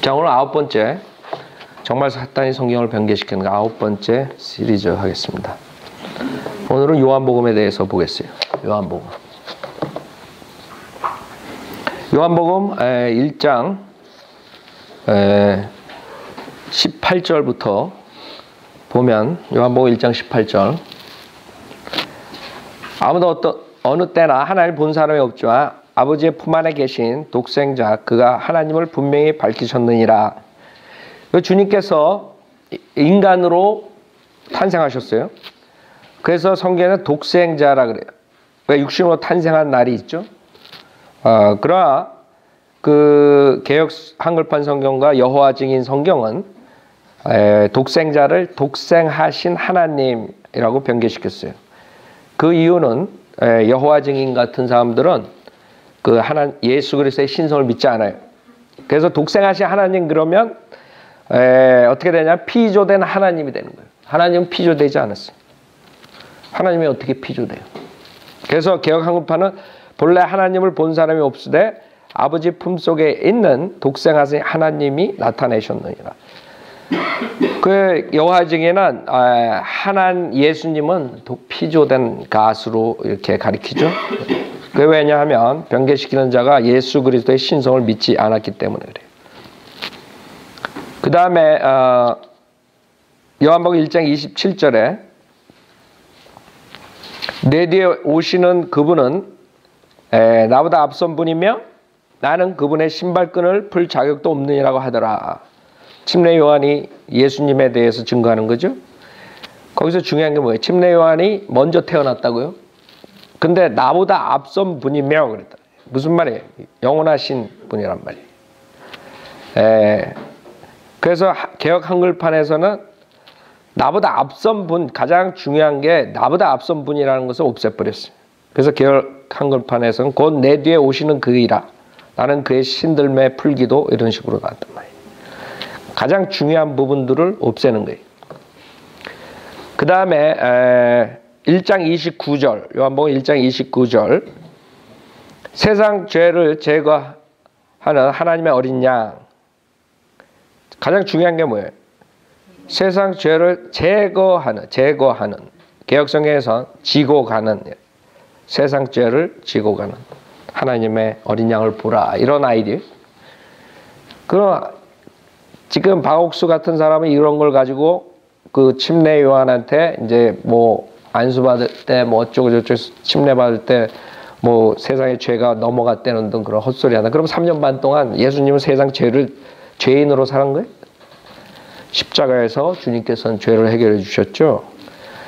자, 오늘 9번째 정말 사탄이 성경을 변개시키는 9번째 시리즈 하겠습니다. 오늘은 요한복음에 대해서 보겠어요. 요한복음 1장 18절부터 보면 요한복음 1장 18절 아무도 어느 때나 하나님을 본 사람이 없지만 아버지의 품 안에 계신 독생자 그가 하나님을 분명히 밝히셨느니라. 주님께서 인간으로 탄생하셨어요. 그래서 성경에는 독생자라 그래요. 왜 육신으로 탄생한 날이 있죠. 그러나 그 개역 한글판 성경과 여호와 증인 성경은 독생자를 독생하신 하나님이라고 변개시켰어요. 그 이유는 여호와 증인 같은 사람들은 그 예수 그리스도의 신성을 믿지 않아요. 그래서 독생하신 하나님 그러면 어떻게 되냐? 피조된 하나님이 되는 거예요. 하나님은 피조되지 않았어요. 하나님이 어떻게 피조돼요? 그래서 개역 한글판은 본래 하나님을 본 사람이 없으되 아버지 품속에 있는 독생하신 하나님이 나타내셨느니라. 그 여호와 증인은 예수님은 피조된 가수로 이렇게 가리키죠. 그게 왜냐하면 변개시키는 자가 예수 그리스도의 신성을 믿지 않았기 때문에 그래요. 그 다음에 요한복음 1장 27절에 내 뒤에 오시는 그분은 나보다 앞선 분이며 나는 그분의 신발끈을 풀 자격도 없느니라고 하더라. 침례 요한이 예수님에 대해서 증거하는 거죠. 거기서 중요한 게 뭐예요? 침례 요한이 먼저 태어났다고요? 근데 나보다 앞선 분이며 그랬다. 무슨 말이에요? 영원하신 분이란 말이에요. 그래서 개역 한글판에서는 나보다 앞선 분, 가장 중요한 게 나보다 앞선 분이라는 것을 없애버렸어요. 그래서 개역 한글판에서는 곧 내 뒤에 오시는 그이라. 나는 그의 신들매 풀기도 이런 식으로 나왔단 말이에요. 가장 중요한 부분들을 없애는 거예요. 그 다음에 1장 29절 요한복음 1장 29절 세상 죄를 제거하는 하나님의 어린 양. 가장 중요한 게 뭐예요? 세상 죄를 제거하는 개역성경에서 지고 가는 세상 죄를 지고 가는 하나님의 어린 양을 보라 이런 아이디어. 그럼 지금 박옥수 같은 사람은 이런 걸 가지고 그 침례 요한한테 이제 뭐 안수 받을 때 뭐 어쩌고 저쩌고 침례 받을 때 뭐 세상의 죄가 넘어갔다는 등 그런 헛소리 하나. 그럼 3년 반 동안 예수님은 세상 죄인으로 살은 거예요? 십자가에서 주님께서는 죄를 해결해 주셨죠.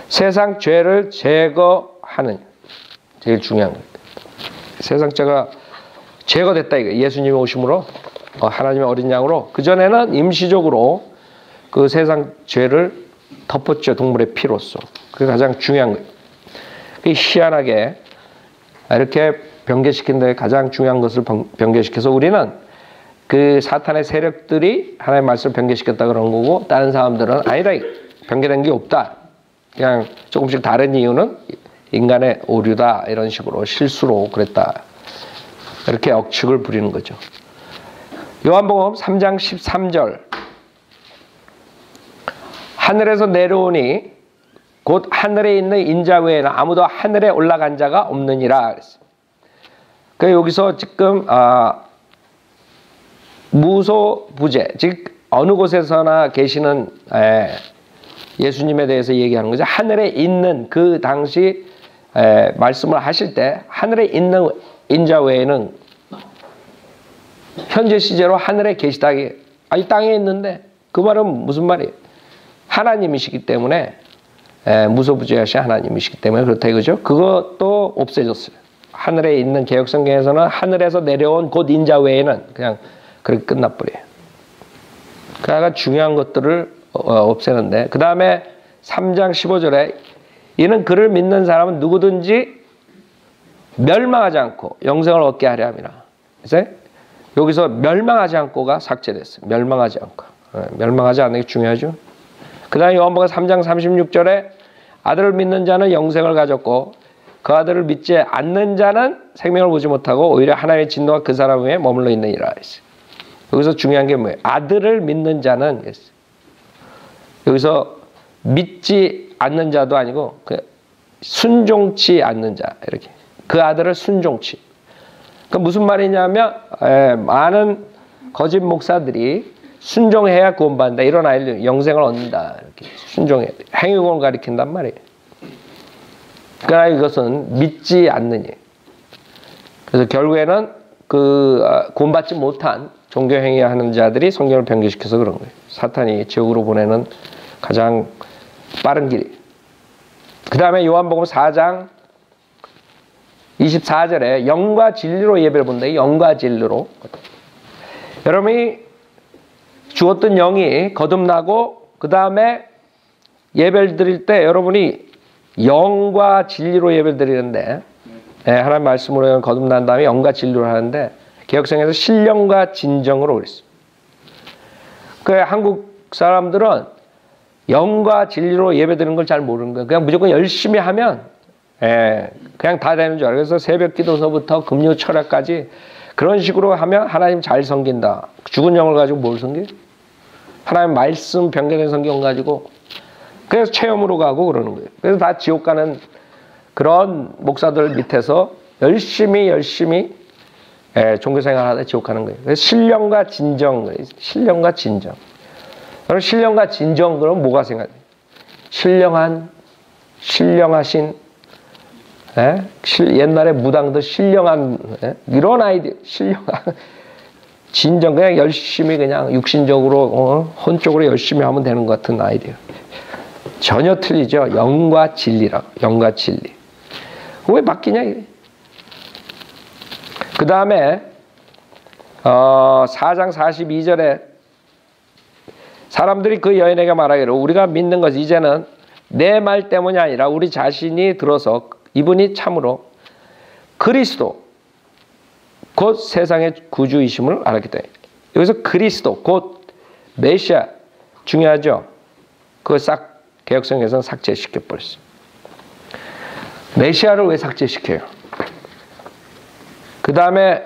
세상 죄를 제거하는 제일 중요한 거예요. 세상 죄가 제거됐다 이거. 예수님이 오심으로 하나님의 어린 양으로. 그전에는 임시적으로 그 세상 죄를 덮었죠. 동물의 피로써. 그게 가장 중요한 거예요. 희한하게 이렇게 변개시킨 데 가장 중요한 것을 변개시켜서 우리는 그 사탄의 세력들이 하나님의 말씀을 변개시켰다 그런 거고 다른 사람들은 아니다. 변개된 게 없다. 그냥 조금씩 다른 이유는 인간의 오류다. 이런 식으로 실수로 그랬다. 이렇게 억측을 부리는 거죠. 요한복음 3장 13절 하늘에서 내려오니 곧 하늘에 있는 인자 외에는 아무도 하늘에 올라간 자가 없느니라 그랬어요. 그러니까 여기서 지금 무소부재 즉 어느 곳에서나 계시는 예수님에 대해서 얘기하는 거죠. 하늘에 있는 그 당시 말씀을 하실 때 하늘에 있는 인자 외에는 현재 시제로 하늘에 계시다. 아니 땅에 있는데 그 말은 무슨 말이에요? 하나님이시기 때문에 무소부재하신 하나님이시기 때문에 그렇다 이거죠. 그것도 없애졌어요. 하늘에 있는 개역성경에서는 하늘에서 내려온 곧 인자 외에는 그냥 그렇게 끝나버려요. 그러니까 중요한 것들을 없애는데 그 다음에 3장 15절에 이는 그를 믿는 사람은 누구든지 멸망하지 않고 영생을 얻게 하려 함이라. 그래서 여기서 멸망하지 않고가 삭제됐어요. 멸망하지 않고. 멸망하지 않는 게 중요하죠. 그 다음에 요한복음 3장 36절에 아들을 믿는 자는 영생을 가졌고 그 아들을 믿지 않는 자는 생명을 보지 못하고 오히려 하나님의 진노가 그 사람 위에 머물러 있느니라. 여기서 중요한 게 뭐예요? 아들을 믿는 자는 여기서 믿지 않는 자도 아니고 순종치 않는 자 이렇게 그 아들을 순종치. 그 무슨 말이냐면 많은 거짓 목사들이 순종해야 구원받는다. 이런 아이들 영생을 얻는다. 이렇게 순종해 행위공을 가리킨단 말이에요. 그러나 이것은 믿지 않느니. 그래서 결국에는 구원받지 못한 종교행위 하는 자들이 성경을 변개시켜서 그런 거예요. 사탄이 지옥으로 보내는 가장 빠른 길이. 그 다음에 요한복음 4장 24절에 영과 진리로 예배를 본다. 영과 진리로. 여러분이 주었던 영이 거듭나고 그 다음에 예배를 드릴 때 여러분이 영과 진리로 예배를 드리는데 하나님 말씀으로 거듭난 다음에 영과 진리로 하는데 개혁성에서 신령과 진정으로 그랬어요. 그 한국 사람들은 영과 진리로 예배드리는 걸 잘 모르는 거예요. 그냥 무조건 열심히 하면 그냥 다 되는 줄 알아요. 그래서 새벽 기도서부터 금요 철학까지 그런 식으로 하면 하나님 잘 섬긴다. 죽은 영을 가지고 뭘 섬겨요? 하나님 말씀 변경된 성경 가지고 그래서 체험으로 가고 그러는 거예요. 그래서 다 지옥 가는 그런 목사들 밑에서 열심히 종교생활 하다 지옥 가는 거예요. 그래서 신령과 진정, 신령과 진정. 그럼 신령과 진정 그럼 뭐가 생각해요? 신령하신 옛날에 무당들 신령한 이런 아이디어 신령한 진정 그냥 열심히 그냥 육신적으로 혼적으로 열심히 하면 되는 것 같은 아이디어. 전혀 틀리죠. 영과 진리라고. 영과 진리. 왜 바뀌냐 이게. 그 다음에 4장 42절에 사람들이 그 여인에게 말하기를 우리가 믿는 것이 이제는 내 말 때문이 아니라 우리 자신이 들어서 이분이 참으로 그리스도 곧 세상의 구주이심을 알았기 때문에 여기서 그리스도 곧 메시아 중요하죠. 그걸 싹 개혁성에서는 삭제시켜버렸어요. 메시아를 왜 삭제시켜요? 그 다음에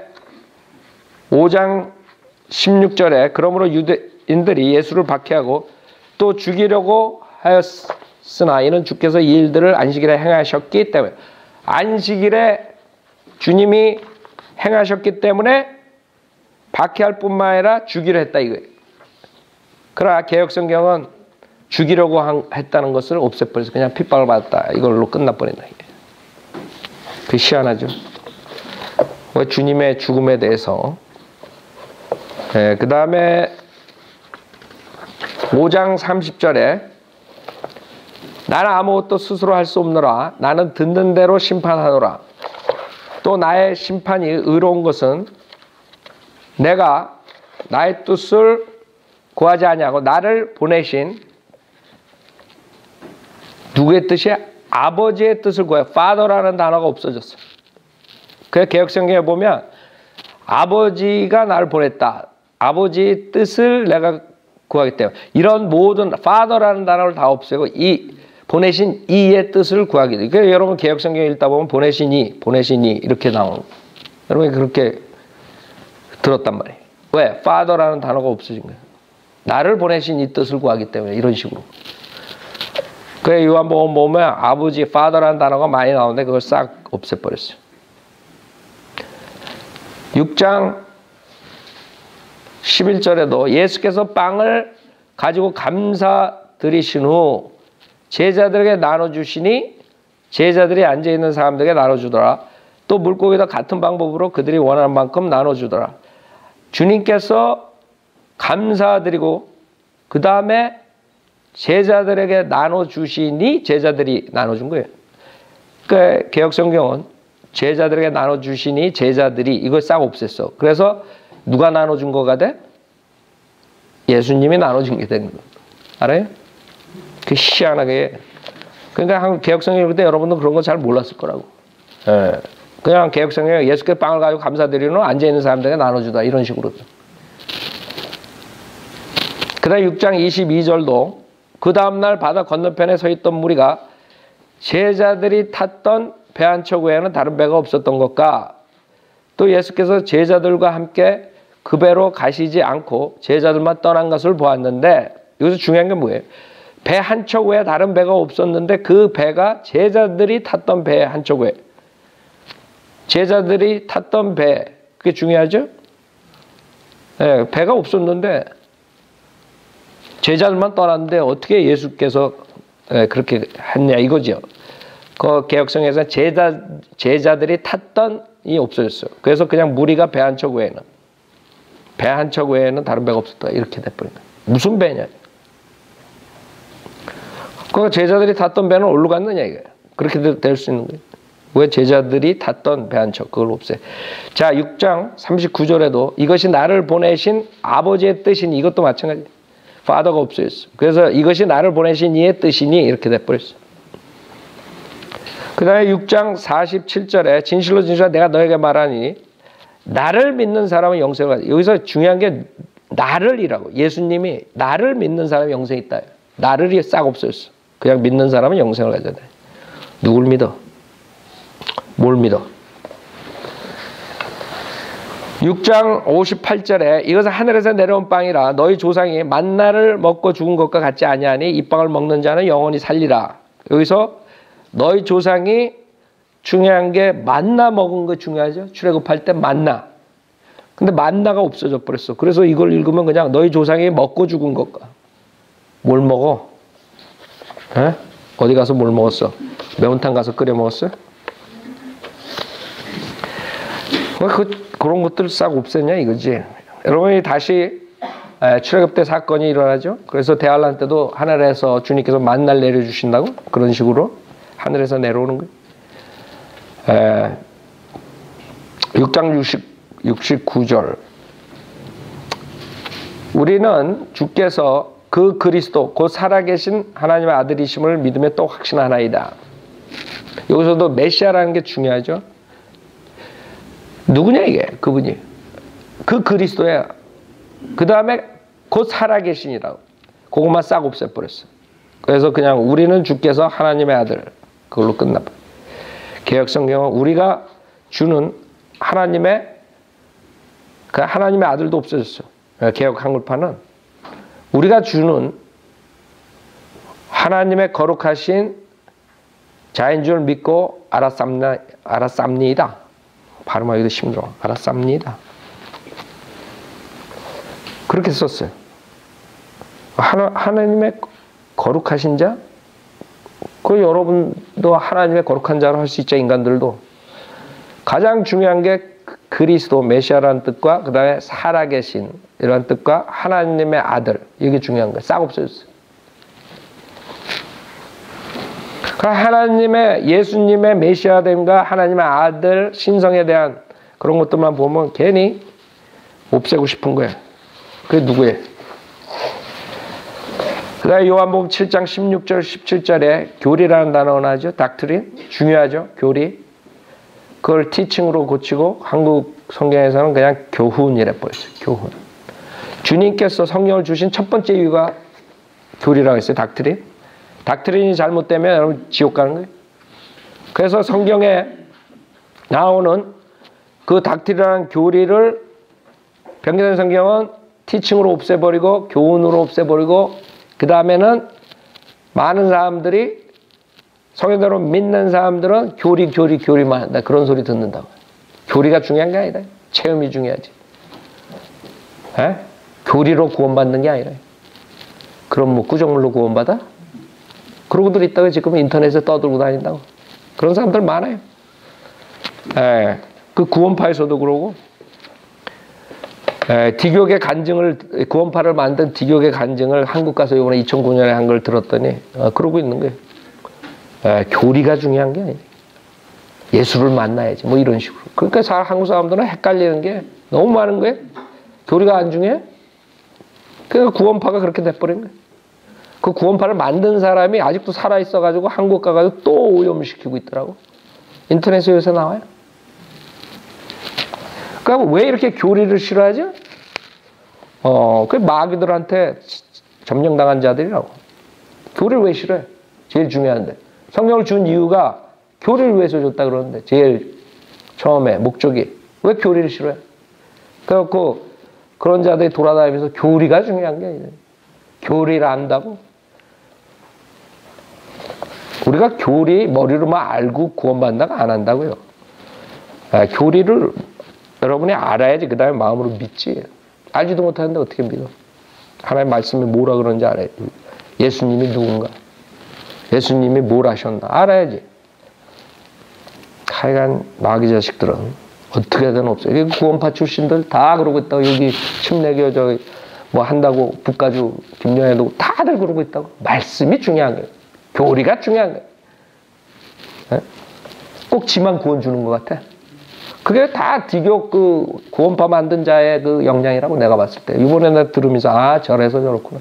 5장 16절에 그러므로 유대인들이 예수를 박해하고 또 죽이려고 하였으나 이는 주께서 이 일들을 안식일에 행하셨기 때문에 안식일에 주님이 행하셨기 때문에 박해할 뿐만 아니라 죽이려 했다 이거예요. 그러나 개혁성경은 죽이려고 했다는 것을 없애버려서 그냥 핍박을 받았다 이걸로 끝나버린다. 그 희한하죠. 왜 주님의 죽음에 대해서 그 다음에 5장 30절에 나는 아무것도 스스로 할 수 없노라. 나는 듣는 대로 심판하노라. 또 나의 심판이 의로운 것은 내가 나의 뜻을 구하지 아니하고 나를 보내신 누구의 뜻이야? 아버지의 뜻을 구해요. Father라는 단어가 없어졌어. 그래서 개혁성경에 보면 아버지가 나를 보냈다. 아버지의 뜻을 내가 구하기 때문에 이런 모든 Father라는 단어를 다 없애고 이 보내신 이의 뜻을 구하기 때문에 그래서 여러분 개혁성경 읽다 보면 보내신 이 이렇게 나오는 여러분이 그렇게 들었단 말이에요. 왜? Father라는 단어가 없어진 거예요. 나를 보내신 이 뜻을 구하기 때문에 이런 식으로. 그래 요한복음 보면 아버지 Father라는 단어가 많이 나오는데 그걸 싹 없애버렸어요. 6장 11절에도 예수께서 빵을 가지고 감사드리신 후 제자들에게 나눠주시니 제자들이 앉아있는 사람들에게 나눠주더라. 또 물고기도 같은 방법으로 그들이 원하는 만큼 나눠주더라. 주님께서 감사드리고 그 다음에 제자들에게 나눠주시니 제자들이 나눠준 거예요. 그러니까 개혁성경은 제자들에게 나눠주시니 제자들이 이걸 싹 없앴어. 그래서 누가 나눠준 거가 돼? 예수님이 나눠준 게 되는 거예요. 알아요? 그 희한하게. 그러니까 한국 개혁성경 읽을 때 여러분도 그런 거 잘 몰랐을 거라고. 예. 그냥 개혁성경에 예수께 빵을 가지고 감사드리는 앉아있는 사람들에게 나눠주다 이런 식으로. 그 다음 6장 22절도 그 다음날 바다 건너편에 서 있던 무리가 제자들이 탔던 배 한 척 외에는 다른 배가 없었던 것과 또 예수께서 제자들과 함께 그 배로 가시지 않고 제자들만 떠난 것을 보았는데 여기서 중요한 게 뭐예요? 배 한 척 외에 다른 배가 없었는데 그 배가 제자들이 탔던 배 한 척 외에 제자들이 탔던 배 그게 중요하죠? 네, 배가 없었는데 제자들만 떠났는데 어떻게 예수께서 그렇게 했냐 이거죠. 그 개혁성에서 제자들이 탔던 이 없어졌어요. 그래서 그냥 무리가 배 한 척 외에는 다른 배가 없었다 이렇게 돼버린 거예요. 무슨 배냐? 그 제자들이 탔던 배는 어디로 갔느냐 이거예요. 그렇게 될 수 있는 거예요. 왜 제자들이 탔던 배 한 척 그걸 없애. 자 6장 39절에도 이것이 나를 보내신 아버지의 뜻이니 이것도 마찬가지예요. 파더가 없어졌어. 그래서 이것이 나를 보내신 이의 뜻이니 이렇게 돼버렸어. 그 다음에 6장 47절에 진실로 진실로 내가 너에게 말하니 나를 믿는 사람은 영생을 가져. 여기서 중요한 게 나를이라고. 예수님이 나를 믿는 사람이 영생이 있다. 나를이 싹 없어졌어. 그냥 믿는 사람은 영생을 가져야 돼. 누굴 믿어? 뭘 믿어? 6장 58절에 이것은 하늘에서 내려온 빵이라 너희 조상이 만나를 먹고 죽은 것과 같지 아니하니 이 빵을 먹는 자는 영원히 살리라. 여기서 너희 조상이 중요한 게 만나 먹은 거 중요하죠. 출애굽할 때 만나. 근데 만나가 없어져 버렸어. 그래서 이걸 읽으면 그냥 너희 조상이 먹고 죽은 것과 뭘 먹어? 에? 어디 가서 뭘 먹었어? 매운탕 가서 끓여 먹었어? 왜 그런 것들 싹 없앴냐 이거지. 여러분이 다시 출애굽 때 사건이 일어나죠. 그래서 대환란 때도 하늘에서 주님께서 만나를 내려주신다고 그런 식으로 하늘에서 내려오는 거예요. 6장 69절 우리는 주께서 그 그리스도 곧 살아계신 하나님의 아들이심을 믿음에 또 확신하나이다. 여기서도 메시아라는 게 중요하죠. 누구냐 이게 그분이 그 그리스도야. 그 다음에 곧 살아계신이라고 그것만 싹 없애버렸어. 그래서 그냥 우리는 주께서 하나님의 아들 그걸로 끝나버려. 개역성경은 우리가 주는 하나님의 아들도 없어졌어. 개역 한글판은 우리가 주는 하나님의 거룩하신 자인 줄 믿고 알았습니다. 발음하기도 힘들어. 알았습니다. 그렇게 썼어요. 하나님의 거룩하신 자? 그 여러분도 하나님의 거룩한 자로 할 수 있죠. 인간들도. 가장 중요한 게 그리스도 메시아라는 뜻과 그 다음에 살아계신 이런 뜻과 하나님의 아들 이게 중요한 거예요. 싹 없어졌어요. 하나님의 예수님의 메시아됨과 하나님의 아들 신성에 대한 그런 것들만 보면 괜히 없애고 싶은 거예요. 그게 누구예요? 그 다음에 요한복음 7장 16절 17절에 교리라는 단어가 나오죠. 닥트린 중요하죠. 교리 그걸 티칭으로 고치고 한국 성경에서는 그냥 교훈이라 버렸어요. 교훈. 주님께서 성경을 주신 첫 번째 이유가 교리라고 했어요. 닥트린. 닥트린이 잘못되면 여러분 지옥 가는 거예요. 그래서 성경에 나오는 그 닥트린이라는 교리를 변경된 성경은 티칭으로 없애버리고 교훈으로 없애버리고 그 다음에는 많은 사람들이 성경대로 믿는 사람들은 교리만 한다. 그런 소리 듣는다고. 교리가 중요한 게 아니다. 체험이 중요하지. 에? 교리로 구원받는 게 아니라. 그럼 뭐 구정물로 구원받아? 그러고들 있다가 지금 인터넷에 떠들고 다닌다고. 그런 사람들 많아요. 그 구원파에서도 그러고 디교계 간증을 구원파를 만든 디교계 간증을 한국 가서 이번에 2009년에 한 걸 들었더니 그러고 있는 거예요. 교리가 중요한 게 아니에요. 예수를 만나야지 뭐 이런 식으로. 그러니까 한국 사람들은 헷갈리는 게 너무 많은 거예요. 교리가 안 중요해? 그러니까 구원파가 그렇게 돼버린 거예요. 그 구원파를 만든 사람이 아직도 살아있어가지고 한국 가가지고 또 오염시키고 있더라고. 인터넷에 요새 나와요. 그러니까 왜 이렇게 교리를 싫어하죠? 그 마귀들한테 점령당한 자들이라고. 교리를 왜 싫어해? 제일 중요한데. 성경을 준 이유가 교리를 위해서 줬다 그러는데 제일 처음에 목적이 왜 교리를 싫어해? 그래갖고 그런 자들이 돌아다니면서 교리가 중요한 게 아니에요. 교리를 안다고? 우리가 교리 머리로만 알고 구원받는다고 안 한다고요. 교리를 여러분이 알아야지 그 다음에 마음으로 믿지. 알지도 못하는데 어떻게 믿어? 하나님 말씀이 뭐라 그런지 알아야 돼. 예수님이 누군가? 예수님이 뭘 하셨나? 알아야지. 하여간 마귀 자식들은 어떻게든 없어요. 구원파 출신들 다 그러고 있다고. 여기 침례교 뭐 한다고 북가주 김영애도 다들 그러고 있다고. 말씀이 중요한 거예요. 교리가 중요한 거예요. 네? 꼭 지만 구원 주는 것 같아. 그게 다 디교 구원파 만든 자의 역량이라고 내가 봤을 때. 이번에 내가 들으면서 저래서 저렇구나.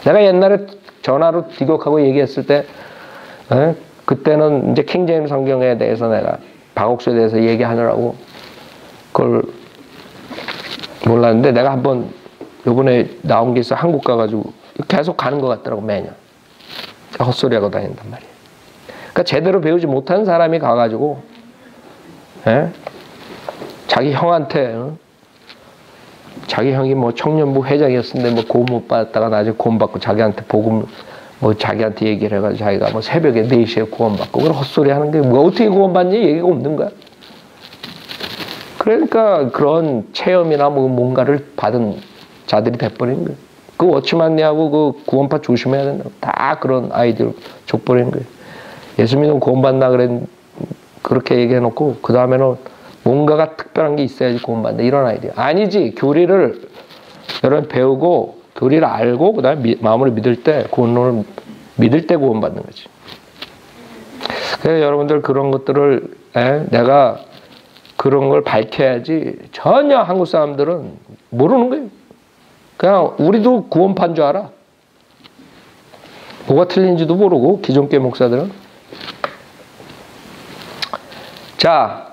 내가 옛날에 전화로 디교하고 얘기했을 때 그때는 이제 킹제임스 성경에 대해서 내가 박옥수에 대해서 얘기하느라고 그걸 몰랐는데 내가 한번 요번에 나온 게 있어. 한국 가가지고 계속 가는 것 같더라고. 매년 헛소리하고 다닌단 말이에요. 그러니까 제대로 배우지 못하는 사람이 가가지고 자기 형한테 자기 형이 뭐 청년부 회장이었는데 뭐 고음 못 받았다가 나중에 구원 받고 자기한테 복음 뭐 자기한테 얘기를 해가지고 자기가 뭐 새벽에 4시에 구원 받고 그런 헛소리 하는 게 뭐 어떻게 구원 받니? 얘기가 없는 거야. 그러니까 그런 체험이나 뭐 뭔가를 받은 자들이 돼버리는 거예요. 그 워치만리하고 그 구원파 조심해야 된다. 다 그런 아이디어를 줘버리는 거예요. 예수 믿으면 구원받나 그렇게 얘기해놓고 그 다음에는 뭔가가 특별한 게 있어야지 구원받는다. 이런 아이디어. 아니지. 교리를 여러분 배우고 교리를 알고 그 다음에 마음으로 믿을 때 구원론을 믿을 때 구원받는 거지. 그래서 여러분들 그런 것들을 내가 그런 걸 밝혀야지. 전혀 한국 사람들은 모르는 거예요. 그냥 우리도 구원파인 줄 알아. 뭐가 틀린지도 모르고 기존교 목사들은. 자,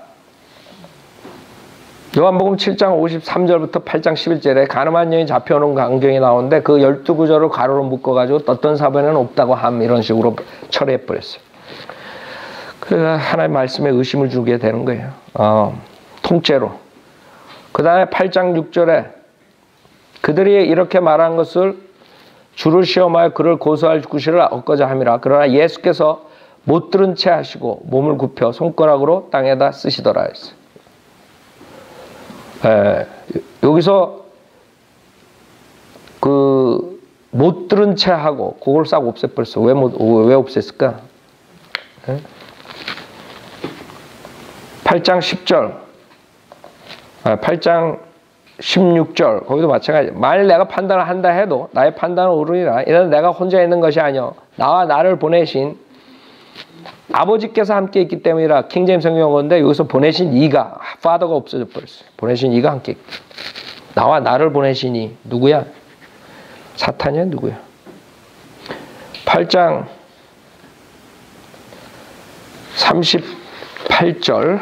요한복음 7장 53절부터 8장 11절에 가늠한 여인이 잡혀오는 광경이 나오는데 그 12구절을 가로로 묶어가지고 어떤 사변에는 없다고 함 이런 식으로 처리해버렸어요. 그래서 하나님의 말씀에 의심을 주게 되는 거예요. 통째로. 그 다음에 8장 6절에 그들이 이렇게 말한 것을 주를 시험하여 그를 고소할 구실을 얻고자 함이라. 그러나 예수께서 못 들은 채 하시고 몸을 굽혀 손가락으로 땅에다 쓰시더라 했어요. 여기서 못 들은 채 하고 그걸 싹 없애버렸어. 왜 없앴을까? 8장 10절 8장 16절 거기도 마찬가지. 만일 내가 판단을 한다 해도 나의 판단은 옳으리라. 이는 내가 혼자 있는 것이 아니요 나와 나를 보내신 아버지께서 함께 있기 때문이라. 킹제임스 성경 건데 여기서 보내신 이가 파더가 없어져 버렸어요. 보내신 이가 함께 있기. 나와 나를 보내신 이 누구야? 사탄이야 누구야? 8장 38절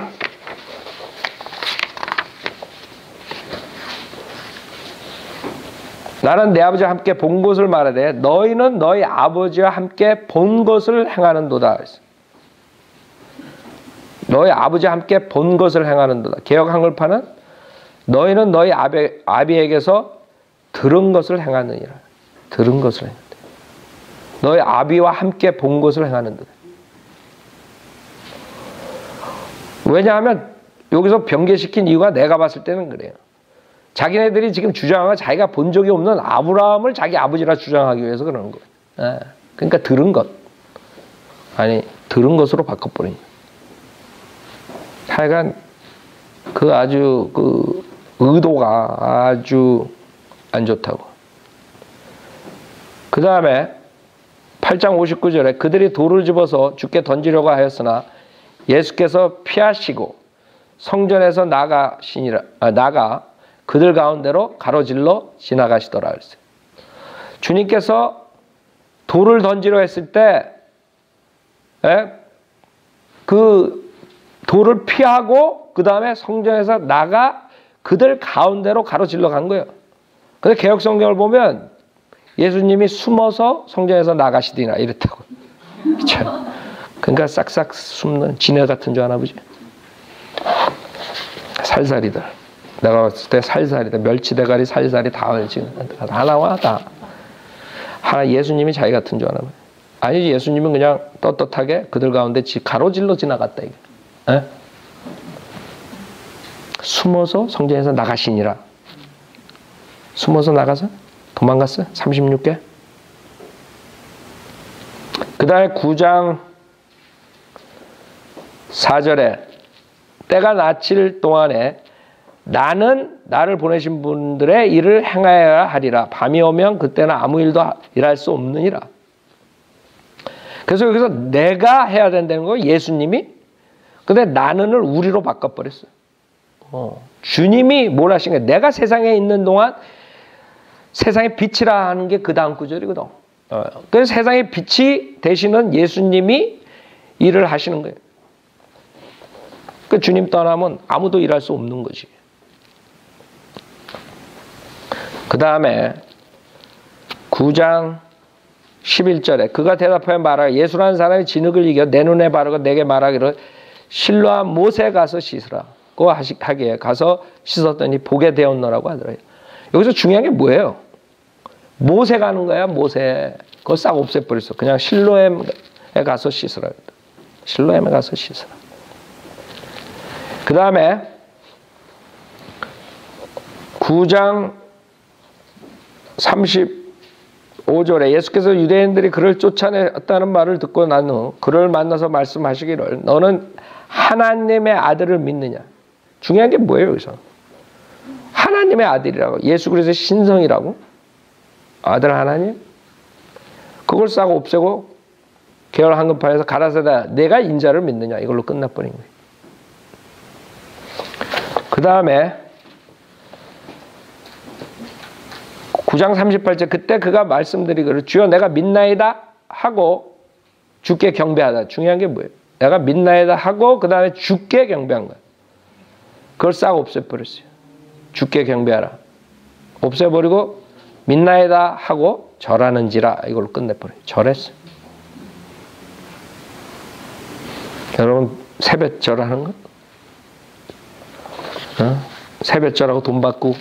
나는 내 아버지와 함께 본 것을 말하되 너희는 너희 아버지와 함께 본 것을 행하는도다. 너희 아버지와 함께 본 것을 행하는도다. 개역 한글판은 너희는 너희 아비에게서 들은 것을 행하느니라. 들은 것을 행한다. 너희 아비와 함께 본 것을 행하는도다. 왜냐하면 여기서 변개시킨 이유가 내가 봤을 때는 그래요. 자기네들이 지금 주장하고 자기가 본 적이 없는 아브라함을 자기 아버지라 주장하기 위해서 그러는 거예요. 그러니까 들은 것. 아니 들은 것으로 바꿔버린 거예요. 하여간 아주 의도가 아주 안 좋다고. 그 다음에 8장 59절에 그들이 돌을 집어서 주께 던지려고 하였으나 예수께서 피하시고 성전에서 나가 그들 가운데로 가로질러 지나가시더라 그랬어요. 주님께서 돌을 던지려 했을 때 그 돌을 피하고 그 다음에 성전에서 나가 그들 가운데로 가로질러 간 거예요. 근데 개역 성경을 보면 예수님이 숨어서 성전에서 나가시디나 이랬다고. 그렇죠? 그러니까 싹싹 숨는 지네 같은 줄 아나 보지. 살살이들. 내가 봤을 때 살살이다. 멸치 대가리 살살이 다 지금 다 나와 다. 하나 예수님이 자기 같은 줄 아나 봐요. 아니지, 예수님은 그냥 떳떳하게 그들 가운데 가로질러 지나갔다 이게. 에? 숨어서 성전에서 나가시니라. 숨어서 나가서 도망갔어요. 36개. 그 다음에 9장 4절에 때가 낯일 동안에 나는 나를 보내신 분들의 일을 행하여야 하리라. 밤이 오면 그때는 아무 일도 일할 수 없느니라. 그래서 여기서 내가 해야 된다는 거 예수님이. 근데 나는을 우리로 바꿔버렸어요. 주님이 뭘 하신 거예요? 내가 세상에 있는 동안 세상의 빛이라 하는 게 그 다음 구절이거든. 그래서 세상의 빛이 되시는 예수님이 일을 하시는 거예요. 그 주님 떠나면 아무도 일할 수 없는 거지. 그 다음에 9장 11절에 그가 대답하여 말하여 예수라는 사람이 진흙을 이겨 내 눈에 바르고 내게 말하기를 실로암 못에 가서 씻으라고 하기에 가서 씻었더니 보게 되었노라고 하더라고요. 여기서 중요한 게 뭐예요? 못에 가는 거야. 못에. 그거 싹 없애버렸어. 그냥 실로암에 가서 씻으라. 실로암에 가서 씻으라. 그 다음에 9장 35절에 예수께서 유대인들이 그를 쫓아냈다는 말을 듣고 난 후 그를 만나서 말씀하시기를 너는 하나님의 아들을 믿느냐. 중요한 게 뭐예요 여기서? 하나님의 아들이라고. 예수 그리스도의 신성이라고. 아들 하나님. 그걸 싹 없애고 계열 한급판에서 가라사대 내가 인자를 믿느냐. 이걸로 끝나버린 거예요. 그 다음에 9장 38절 그때 그가 말씀드리기를 주여 내가 믿나이다 하고 주께 경배하다. 중요한 게 뭐예요? 내가 믿나이다 하고 그 다음에 주께 경배한 거야. 그걸 싹 없애버렸어요. 주께 경배하라. 없애버리고 믿나이다 하고 절하는지라 이걸로 끝내버려요. 절했어요. 여러분 새벽절 하는 거? 새벽절하고 돈 받고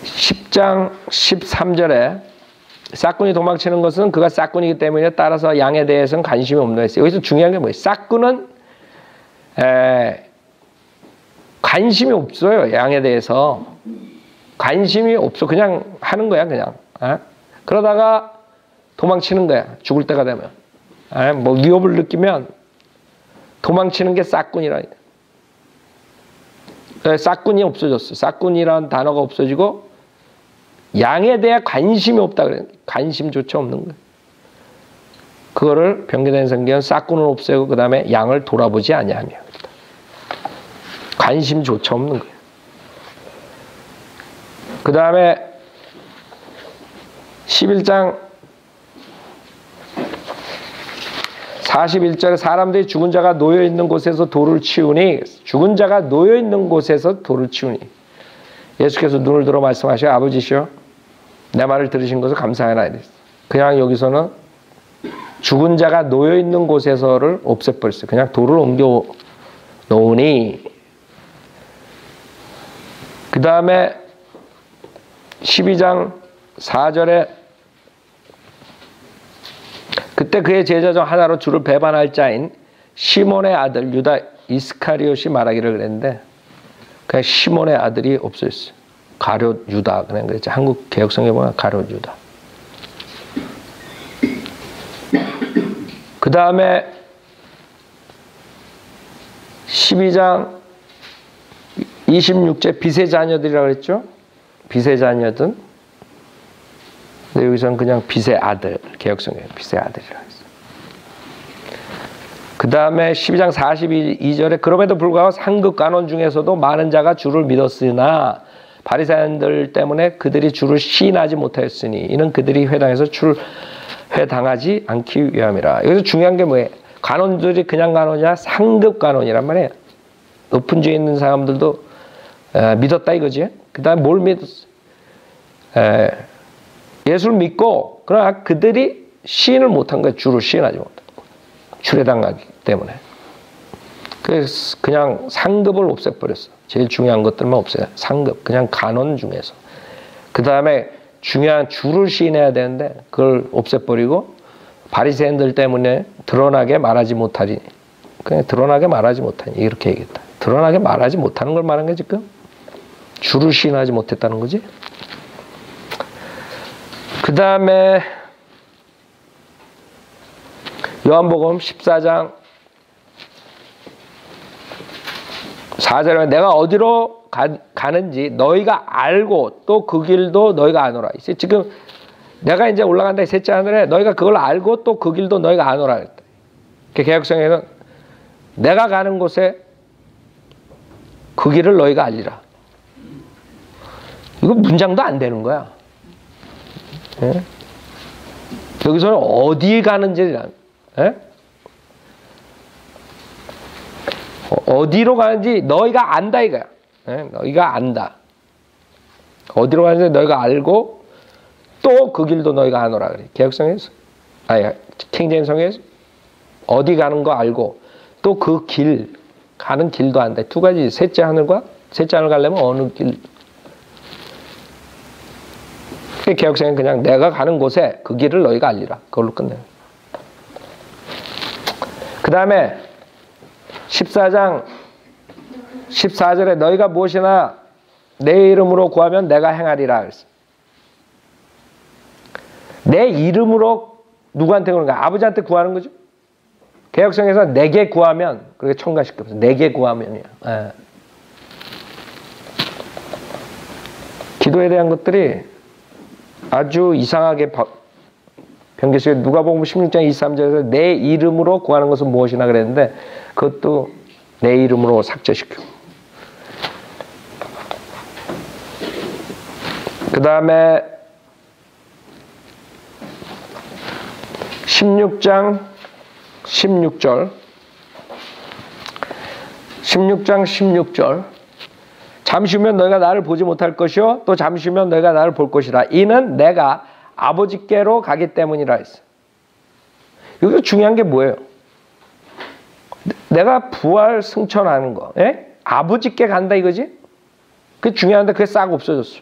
10장 13절에 싹군이 도망치는 것은 그가 싹군이기 때문에 따라서 양에 대해서는 관심이 없는 했어요. 여기서 중요한 게 뭐예요? 싹군은 관심이 없어요. 양에 대해서 관심이 없어. 그냥 하는 거야 그냥. 그러다가 도망치는 거야. 죽을 때가 되면. 뭐 위협을 느끼면 도망치는 게 싹군이라니까. 싹군이 없어졌어. 싹군이라는 단어가 없어지고 양에 대해 관심이 없다 그래. 관심조차 없는 거예요. 그거를 변개된 성경은 싹군을 없애고 그 다음에 양을 돌아보지 아니하며 관심조차 없는 거예요. 그 다음에 11장 41절에 사람들이 죽은 자가 놓여있는 곳에서 돌을 치우니 죽은 자가 놓여있는 곳에서 돌을 치우니 예수께서 눈을 들어 말씀하시고 아버지시여 내 말을 들으신 것을 감사하나 이랬어요. 그냥 여기서는 죽은 자가 놓여있는 곳에서를 없애버렸어요. 그냥 돌을 옮겨 놓으니 그 다음에 12장 4절에 그때 그의 제자 중 하나로 주를 배반할 자인 시몬의 아들 유다 이스카리옷이 말하기를 그랬는데 그냥 시몬의 아들이 없어졌어요. 가룟 유다 그냥 그랬죠. 한국 개혁성경에 보면 가룟 유다. 그 다음에 12장 26절 빚의 자녀들이라고 그랬죠. 빚의 자녀들. 근데 여기서는 그냥 빚의 아들, 개혁성경에 빚의 아들이라고 했어요. 그 다음에 12장 42절에 그럼에도 불구하고 상급 간원 중에서도 많은 자가 주를 믿었으나 바리새인들 때문에 그들이 주를 시인하지 못하였으니 이는 그들이 회당에서 출회당하지 않기 위함이라. 여기서 중요한 게 뭐예요? 간원들이 그냥 간원이야 상급 간원이란 말이에요. 높은 죄에 있는 사람들도 믿었다 이거지. 그 다음에 뭘 믿었어? 예수를 믿고 그러나 그들이 시인을 못한 거예요. 주를 시인하지 못하고 출회당하기 때문에. 그래서 그냥 상급을 없애버렸어. 제일 중요한 것들만 없애요. 상급, 그냥 간원 중에서. 그 다음에 중요한 주를 시인해야 되는데 그걸 없애버리고 바리새인들 때문에 드러나게 말하지 못하리니, 그냥 드러나게 말하지 못하니 이렇게 얘기했다. 드러나게 말하지 못하는 걸 말한 게 지금 주를 시인하지 못했다는 거지. 그 다음에 요한복음 14장 4절에 내가 어디로 가는지 너희가 알고 또 그 길도 너희가 아노라. 지금 내가 이제 올라간다 셋째 하늘에 너희가 그걸 알고 또 그 길도 너희가 아노라 했다. 개혁성에는 내가 가는 곳에 그 길을 너희가 알리라. 이거 문장도 안 되는 거야. 예? 여기서는 어디 가는지, 예? 어디로 가는지 너희가 안다 이거야. 예? 너희가 안다. 어디로 가는지 너희가 알고 또 그 길도 너희가 아노라 그래. 개혁성에서, 아니 킹제임스 성에서 어디 가는 거 알고 또 그 길 가는 길도 안다. 두 가지. 셋째 하늘과 셋째 하늘 가려면 어느 길. 개혁성은 그냥 내가 가는 곳에 그 길을 너희가 알리라. 그걸로 끝내요. 그 다음에 14장 14절에 너희가 무엇이나 내 이름으로 구하면 내가 행하리라 그랬어. 내 이름으로 누구한테 그런가? 아버지한테 구하는 거죠. 개혁성에서 내게 구하면, 그게 첨가시켰어. 내게 구하면이야. 예. 기도에 대한 것들이 아주 이상하게 변개식에 누가복음 16장 23절에서 내 이름으로 구하는 것은 무엇이나 그랬는데 그것도 내 이름으로 삭제시키고, 그 다음에 16장 16절 잠시 후면 너희가 나를 보지 못할 것이요 또 잠시 후면 너희가 나를 볼 것이라. 이는 내가 아버지께로 가기 때문이라 했어. 여기서 중요한 게 뭐예요? 내가 부활 승천하는 거, 예? 아버지께 간다 이거지? 그게 중요한데 그게 싹 없어졌어.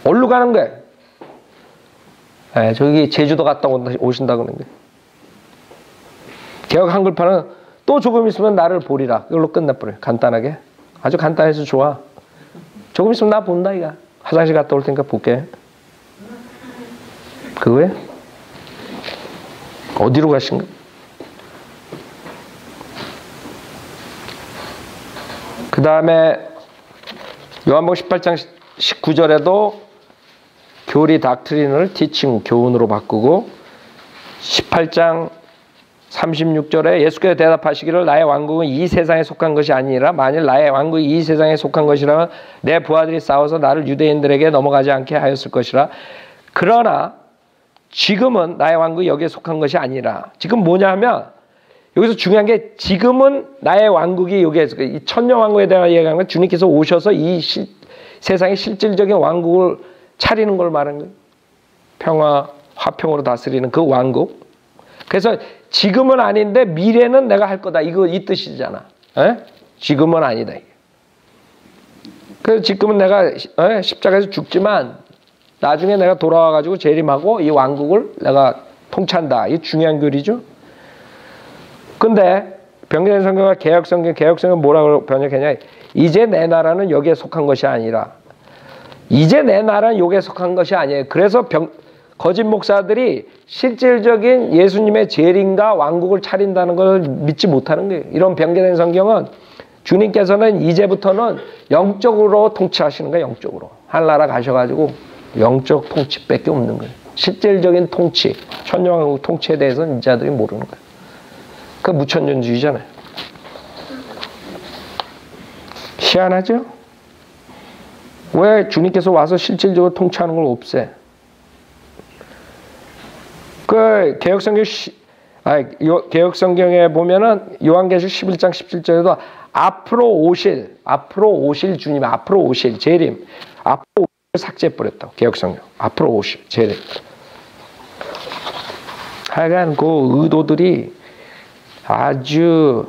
어디로 가는 거야? 예, 저기 제주도 갔다 오신다 그러는데. 개혁 한글판은 또 조금 있으면 나를 보리라. 이걸로 끝내버려요. 간단하게. 아주 간단해서 좋아. 조금 있으면 나 본다 이거. 화장실 갔다 올 테니까 볼게. 그거야? 어디로 가신가? 그 다음에 요한복음 18장 19절에도 교리 닥트린을 티칭, 교훈으로 바꾸고 18장 36절에 예수께서 대답하시기를 나의 왕국은 이 세상에 속한 것이 아니라 만일 나의 왕국이 이 세상에 속한 것이라면 내 부하들이 싸워서 나를 유대인들에게 넘어가지 않게 하였을 것이라. 그러나 지금은 나의 왕국이 여기에 속한 것이 아니라. 지금 뭐냐 하면 여기서 중요한 게 지금은 나의 왕국이 여기에 이 천년 왕국에 대한 얘기하는 건 주님께서 오셔서 이 세상의 실질적인 왕국을 차리는 걸 말하는 거예요. 평화, 화평으로 다스리는 그 왕국. 그래서 지금은 아닌데 미래는 내가 할 거다. 이 뜻이잖아. 에? 지금은 아니다. 그래서 지금은 내가 십자가에서 죽지만 나중에 내가 돌아와가지고 재림하고 이 왕국을 내가 통치한다. 이게 중요한 교리죠. 근데 변경된 성경과 개혁성경은 뭐라고 번역했냐? 이제 내 나라는 여기에 속한 것이 아니라, 이제 내 나라는 여기에 속한 것이 아니에요. 그래서 거짓 목사들이 실질적인 예수님의 재림과 왕국을 차린다는 걸 믿지 못하는 거예요. 이런 변경된 성경은 주님께서는 이제부터는 영적으로 통치하시는 거예요. 영적으로. 하늘나라 가셔가지고 영적 통치밖에 없는 거예요. 실질적인 통치, 천년왕국 통치에 대해서는 인자들이 모르는 거예요. 그 무천년주의잖아요. 희한하죠? 왜 주님께서 와서 실질적으로 통치하는 걸 없애? 그 개혁성경에 보면은 요한계시록 11장 17절에도 앞으로 오실 주님, 앞으로 오실 재림, 앞으로 오실 삭제해버렸다고. 개혁성경 앞으로 오실 재림. 하여간 그 의도들이 아주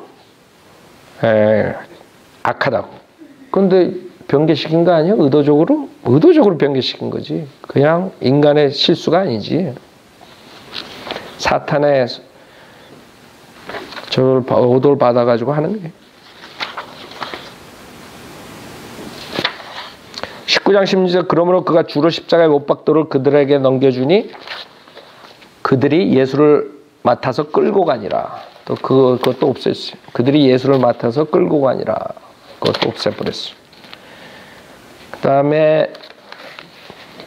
악하다고. 그런데 변개시킨 거 아니야? 의도적으로? 의도적으로 변개시킨 거지. 그냥 인간의 실수가 아니지. 사탄의 저를 오도를 받아가지고 하는 게. 19장 16절 그러므로 그가 주로 십자가에 못 박도록 그들에게 넘겨주니 그들이 예수를 맡아서 끌고 가니라. 또 그것도 없앴어요. 그들이 예수를 맡아서 끌고 가니라. 그것도 없애버렸어요. 그 다음에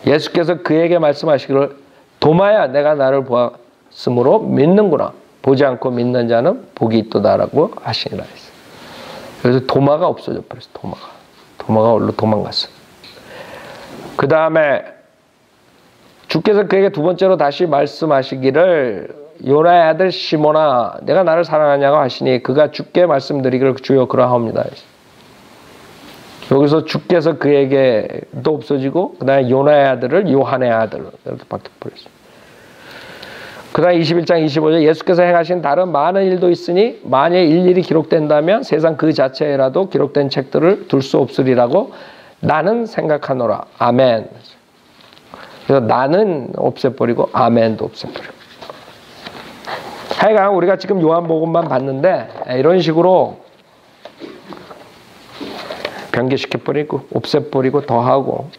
예수께서 그에게 말씀하시기를 도마야 내가 나를 보았으므로 믿는구나. 보지 않고 믿는 자는 복이 있도다라고 하시니라 했어요. 그래서 도마가 없어져 버렸어요. 도마가 얼른 도망갔어요. 그 다음에 주께서 그에게 두 번째로 다시 말씀하시기를 요나의 아들 시몬아 내가 나를 사랑하냐고 하시니 그가 주께 말씀드리기를 주여 그러하옵니다. 여기서 주께서 그에게도 없어지고 그 다음에 요나의 아들을 요한의 아들 이렇게 바뀌어버렸어요. 그 다음에 21장 25절 예수께서 행하신 다른 많은 일도 있으니 만일 일일이 기록된다면 세상 그 자체라도 기록된 책들을 둘 수 없으리라고 나는 생각하노라. 아멘. 그래서 나는 없애버리고 아멘도 없애버리고. 하여간 우리가 지금 요한복음만 봤는데 이런 식으로 변개시켜버리고 없애버리고 더하고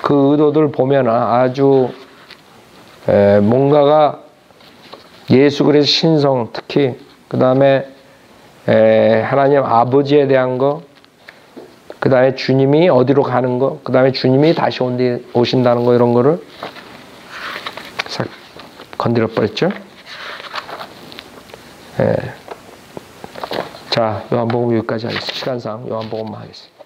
그 의도들 보면 아주 뭔가가 예수 그리스도의 신성 특히 그 다음에 하나님 아버지에 대한 거 그 다음에 주님이 어디로 가는 거 그 다음에 주님이 다시 오신다는 거 이런 거를 싹 건드려 버렸죠. 자 요한복음 여기까지 하겠습니다. 시간상 요한복음만 하겠습니다.